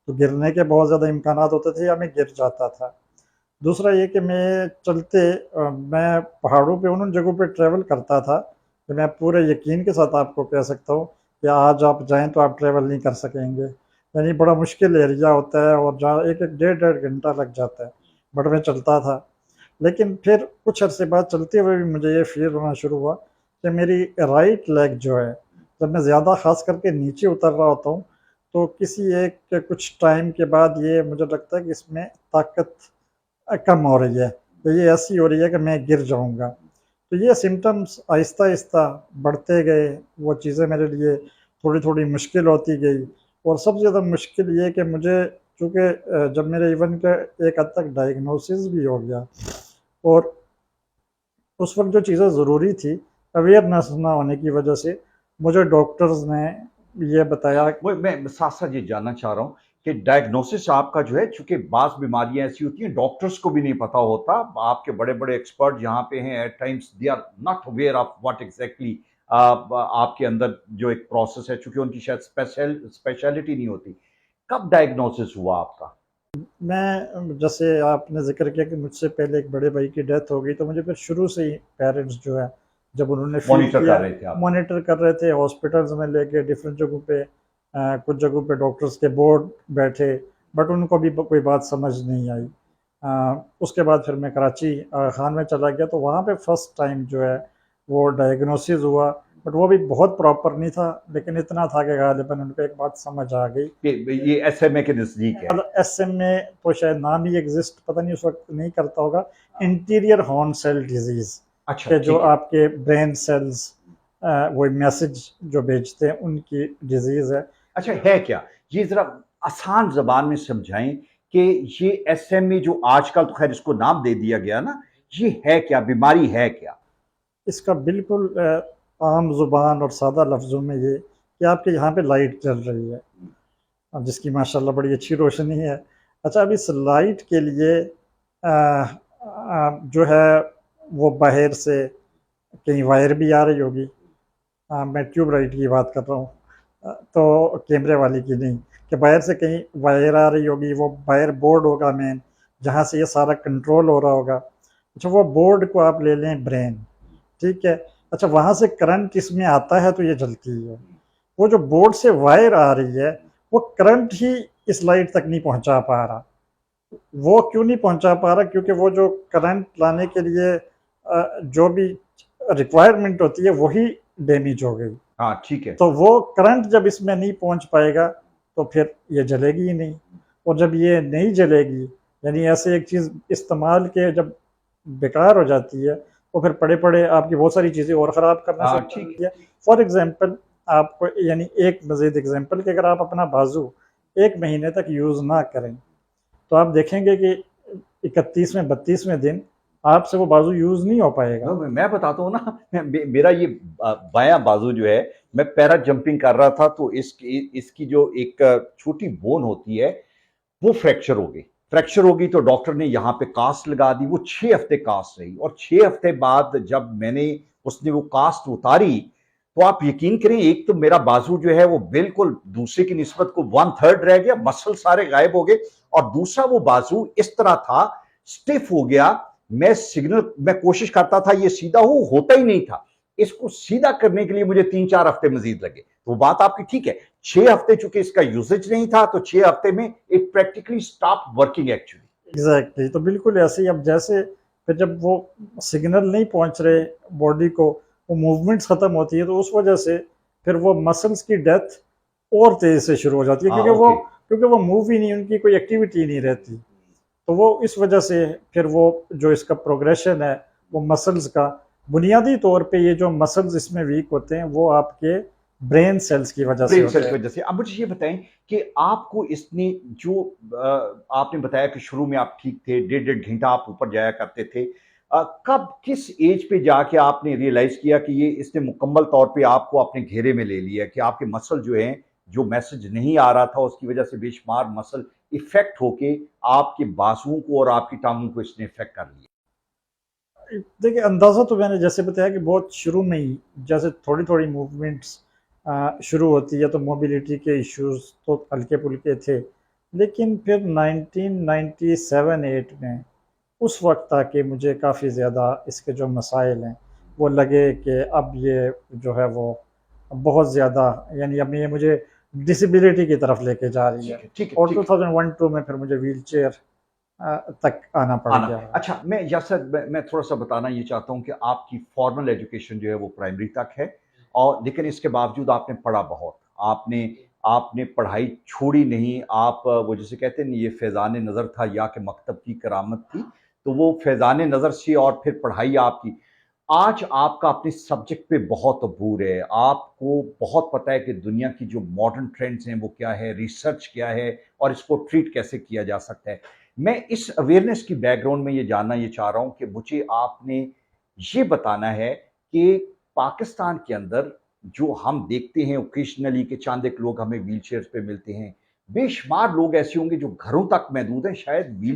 तो गिरने के बहुत ज़्यादा इम्कानात होते थे या मैं गिर जाता था। दूसरा ये कि मैं पहाड़ों पे उन जगहों पे ट्रैवल करता था कि मैं पूरे यकीन के साथ आपको कह सकता हूँ कि आज आप जाएँ तो आप ट्रैवल नहीं कर सकेंगे। यानी बड़ा मुश्किल एरिया होता है और जहाँ 1-1 डेढ़-डेढ़ घंटा लग जाता है। बट मैं चलता था। लेकिन फिर कुछ अरसे बाद चलते हुए भी मुझे ये फ़ील होना शुरू हुआ कि मेरी राइट लेग जो है, जब मैं ज़्यादा ख़ास करके नीचे उतर रहा होता हूँ, तो किसी एक के कुछ टाइम के बाद ये मुझे लगता है कि इसमें ताकत कम हो रही है। तो ये ऐसी हो रही है कि मैं गिर जाऊँगा। तो ये सिम्पटम्स आहिस्ता-आहिस्ता बढ़ते गए, वो चीज़ें मेरे लिए थोड़ी-थोड़ी मुश्किल होती गई और सबसे ज़्यादा मुश्किल ये कि मुझे चूँकि जब मेरे इवन के एक हद तक डायग्नोसिस भी हो गया और उस वक़्त जो चीज़ें ज़रूरी थी, अवेयरनेस ना होने की वजह से मुझे डॉक्टर्स ने ये बताया। वो मैं साथ-साथ ये जानना चाह रहा हूँ कि डायग्नोसिस आपका जो है, चूँकि बाज़ बीमारियाँ ऐसी होती हैं डॉक्टर्स को भी नहीं पता होता। आपके बड़े-बड़े एक्सपर्ट जहाँ पे हैं at times they are not aware of what exactly आपके अंदर जो एक प्रोसेस है, चूँकि उनकी शायद स्पेशलिटी नहीं होती। कब डायग्नोसिस हुआ आपका? मैं जैसे आपने ज़िक्र किया कि मुझसे पहले एक बड़े भाई की डेथ हो गई, तो मुझे फिर शुरू से ही पेरेंट्स जो है, जब उन्होंने फ़ील मॉनिटर किया, कर रहे थे आप? मॉनिटर कर रहे थे, हॉस्पिटल्स में लेके डिफरेंट जगहों पे कुछ जगहों पे डॉक्टर्स के बोर्ड बैठे, बट उनको भी कोई बात समझ नहीं आई। उसके बाद फिर मैं कराची खान में चला गया, तो वहाँ पे फर्स्ट टाइम जो है वो डायग्नोसिस हुआ, बट वो भी बहुत प्रॉपर नहीं था, लेकिन इतना था कि गालिबन उनको एक बात समझ आ गई। कि ये एसएमए के नज़दीक है। मतलब एसएमए तो शायद नाम ही एग्जिस्ट पता नहीं उस वक्त नहीं करता होगा। इंटीरियर हॉर्न सेल डिजीज अच्छा, के जो ठीक है। आपके ब्रेन सेल्स वो मैसेज जो भेजते हैं उनकी डिजीज है। अच्छा, है क्या? ये ज़रा आसान ज़बान में समझाएँ कि ये एसएमए जो आजकल तो ख़ैर इसको नाम दे दिया गया ना, ये है क्या? बीमारी है क्या? इसका बिल्कुल आम जुबान और सादा लफ्ज़ों में ये कि आपके यहाँ पे लाइट जल रही है, जिसकी माशाल्लाह बड़ी अच्छी रोशनी है। अच्छा, अब इस लाइट के लिए जो है वो बाहर से कहीं वायर भी आ रही होगी। मैं ट्यूब लाइट की बात कर रहा हूँ, तो कैमरे वाली की नहीं, कि बाहर से कहीं वायर आ रही होगी, वो वायर बोर्ड होगा मेन, जहाँ से ये सारा कंट्रोल हो रहा होगा। अच्छा, वो बोर्ड को आप ले लें ब्रेन, ठीक है। अच्छा, वहाँ से करंट इसमें आता है तो ये जलती है। वो जो बोर्ड से वायर आ रही है, वो करंट ही इस लाइट तक नहीं पहुँचा पा रहा। वो क्यों नहीं पहुँचा पा रहा? क्योंकि वो जो करंट लाने के लिए जो भी रिक्वायरमेंट होती है वही डैमेज हो गई। हाँ, ठीक है। तो वो करंट जब इसमें नहीं पहुँच पाएगा तो फिर ये जलेगी ही नहीं, और जब ये नहीं जलेगी, यानी ऐसे एक चीज़ इस्तेमाल के जब बेकार हो जाती है, तो फिर पड़े-पड़े आपकी बहुत सारी चीज़ें और ख़राब करने से हाँ, ठीक है। बनती है। फॉर एग्ज़ाम्पल, आपको यानी एक मज़ीद एग्ज़ाम्पल कि अगर आप अपना बाज़ू 1 महीने तक यूज़ ना करें, तो आप देखेंगे कि 31वें 32वें दिन आपसे वो बाज़ू यूज़ नहीं हो पाएगा। मैं बताता हूँ ना, मेरा ये बायां बाजू जो है, मैं पैरा जंपिंग कर रहा था तो इसकी जो एक छोटी बोन होती है वो फ्रैक्चर हो गई तो डॉक्टर ने यहाँ पे कास्ट लगा दी। वो 6 हफ्ते कास्ट रही और 6 हफ्ते बाद जब उसने वो कास्ट उतारी तो आप यकीन करें, एक तो मेरा बाजू जो है वो बिल्कुल दूसरे की निस्बत को 1/3 रह गया, मसल सारे गायब हो गए, और दूसरा वो बाजू इस तरह था, स्टिफ हो गया। मैं कोशिश करता था ये सीधा होता ही नहीं था। इसको सीधा करने के लिए मुझे 3-4 हफ्ते मजीद लगे। तो वो बात आपकी ठीक है। 6 हफ्ते चूंकि इसका यूजेज नहीं था तो 6 हफ्ते में it practically stop working actually. Exactly, तो बिल्कुल ऐसे ही। अब जैसे फिर जब वो सिग्नल नहीं पहुंच रहे बॉडी को, वो मूवमेंट्स खत्म होती है, तो उस वजह से फिर वो मसल्स की डेथ और तेजी से शुरू हो जाती है, हाँ, ओके। क्योंकि वो मूव ही नहीं, उनकी कोई एक्टिविटी नहीं रहती। तो वो इस वजह से फिर वो जो इसका प्रोग्रेशन है वो मसल्स का, बुनियादी तौर पे ये जो मसल्स इसमें वीक होते हैं वो आपके ब्रेन सेल्स की वजह से ब्रेन होते सेल्स की हैं। वजह से। अब मुझे ये बताएं कि आपको इसने जो आपने बताया कि शुरू में आप ठीक थे, 1.5 घंटा आप ऊपर जाया करते थे। कब किस एज पे जाके आपने रियलाइज किया कि ये इसने मुकम्मल तौर पे आपको अपने घेरे में ले लिया, कि आपके मसल जो हैं, जो मैसेज नहीं आ रहा था उसकी वजह से बेशुमार मसल इफेक्ट होके आपके बाजुओं को और आपकी टांगों को इसने इफेक्ट कर लिया? देखिए, अंदाज़ा तो मैंने जैसे बताया कि बहुत शुरू में ही जैसे थोड़ी-थोड़ी मूवमेंट्स शुरू होती है, तो मोबिलिटी के इश्यूज़ तो हल्के-फुल्के थे। लेकिन फिर 1997-8 में उस वक्त आके मुझे काफ़ी ज़्यादा इसके जो मसाइल हैं वो लगे कि अब ये जो है वो बहुत ज़्यादा, यानी अब ये मुझे डिसेबिलिटी की तरफ लेके जा रही है। ठीक है और ठीक है 2001-2 में फिर मुझे व्हील चेयर तक आना पड़ आना। गया है। अच्छा, मैं यासर मैं थोड़ा-सा बताना ये चाहता हूँ कि आपकी फॉर्मल एजुकेशन जो है वो प्राइमरी तक है और लेकिन इसके बावजूद आपने पढ़ा बहुत। आपने आपने पढ़ाई छोड़ी नहीं, आप वो जिसे कहते हैं ना ये फैज़ान नज़र था या कि मकतब की करामत थी, तो वो फैज़ान नज़र से और फिर पढ़ाई आपकी। आज आपका अपने सब्जेक्ट पे बहुत अबूर है, आपको बहुत पता है कि दुनिया की जो मॉडर्न ट्रेंड्स हैं वो क्या है, रिसर्च क्या है और इसको ट्रीट कैसे किया जा सकता है। मैं इस अवेयरनेस की बैकग्राउंड में ये जानना ये चाह रहा हूँ कि मुझे आपने ये बताना है कि पाकिस्तान के अंदर जो हम देखते हैं ओकेजनली कि चंद एक लोग हमें व्हील चेयर्स पे मिलते हैं, बेशुमार लोग ऐसे होंगे जो घरों तक महदूद हैं, शायद व्हील